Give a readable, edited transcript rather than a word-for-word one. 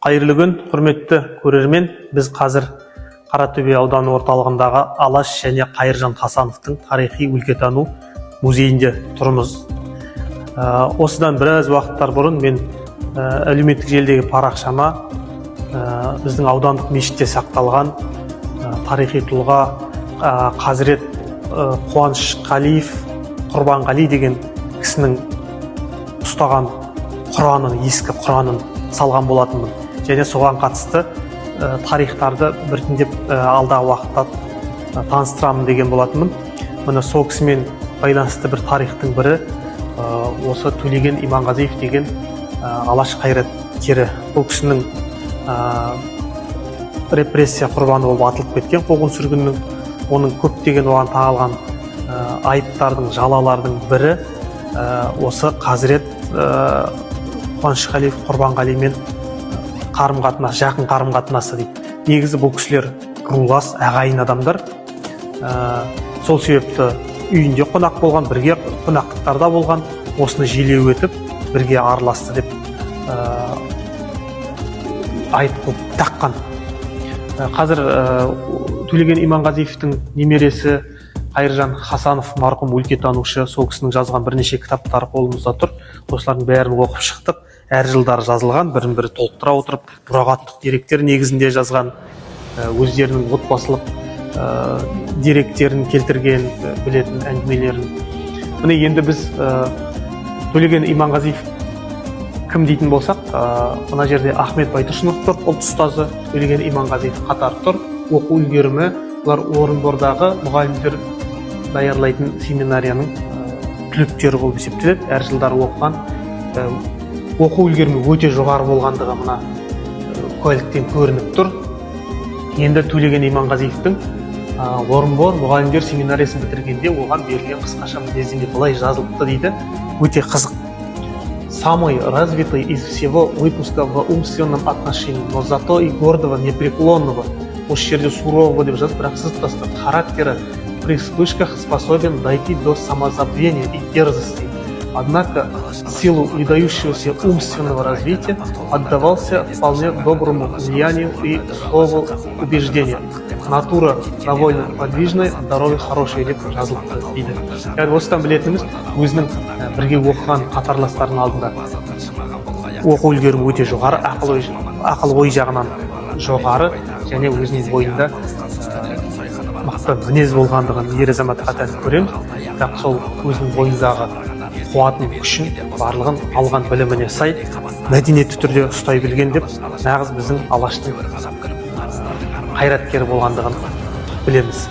Қайырлы күн, құрметті көрермен. Біз қазір Қаратөбе ауданы орталығындағы Алаш және Қайыржан Хасановтың тарихи өлкетану музейінде тұрмыз. Осыдан біраз уақыттар бұрын мен әлеуметтік желідегі парақшама біздің аудандық мешітте сақталған тарихи тұлға Қазірет Қуаныш Қалиев Құрбанғали деген кісінің ұстаған Құранын, ескі Құранын салған болатынмын. Және соған қатысты тарихтарды біртіндеп алдағы уақытта таныстырамын деген болатынмын. Міне сол кісімен байланысты бір тарихтың бірі осы Төлеген Иманғазиев деген алаш қайраткері. Бұл кісінің репрессия құрбаны болып атылып кеткен қуғын-сүргіннің, оның көптеген оған тағылған айыптардың, жалалардың бірі осы Қазірет Қуаныш Қалиев Құрбанғалимен қарым-қатынас, жақын қарым-қатынасы дейді. Негізі бұл кісілер рулас, ағайын адамдар. Сол себепті үйінде қонақ болған, бірге қонақтықтарда болған, осыны желеу етіп, бірге араласты деп айып қылып таққан. Қазір Төлеген Иманғазиевтің немересі Қайыржан Хасанов марқұм өлкетанушы, сол кісінің жазған бірнеше кітаптары қолымызда тұр. Осылардың бәрін оқып шықтық. Әр жылдары жазылған, бірін-бірі толықтыра отырып, мұрағаттық деректер негізінде жазған, өздерінің отбасылық деректерін келтірген, білетін әңгімелерін. Міне енді біз Төлеген Иманғазиев кім дейтін болсақ, мына жерде Ахмет Байтұрсынов тұр, ұлт ұстазы, Төлеген Иманғазиев қатар тұр. Оқу үлгерімі, бұлар Орынбордағы мұғалімдер даярлайтын семинарияның түлектері болып есептеледі. Әр жылдары оқыған, оқу үлгерімі өте жоғары болғандығы мына куәліктен көрініп тұр. Енді Төлеген Иманғазиевтің Орынбор мұғалімдер семинариясын бітіргенде оған берілген қысқаша мінездеме былай жазылыпты дейді. Өте қызық. Самый развитый из всего выпуска в умственном отношении, но зато и гордого, непреклонного, осы жерде сурового деп жазып, бірақ сыз тастап, характера при вспышках способен дойти до самозабвения и дерзости. Однако, в силу выдающегося умственного развития отдавался вполне доброму влиянию и слову убеждения. Натура довольно подвижная, здоровье хорошее деп жазылыпты дейді. Яғни осыдан білетініміз, өзінің бірге оқыған қатарластарының алдында оқу үлгерімі өте жоғары, ақыл ой жағынан жоғары, және өзінің бойында мықты мінез болғандығын ер азамат қатар көреміз. Бірақ сол өзінің бойындағы қуатын, күшін, барлығын алған біліміне сай мәдениетті түрде ұстай білген деп, нағыз біздің алаштың қайраткері болғандығын білеміз.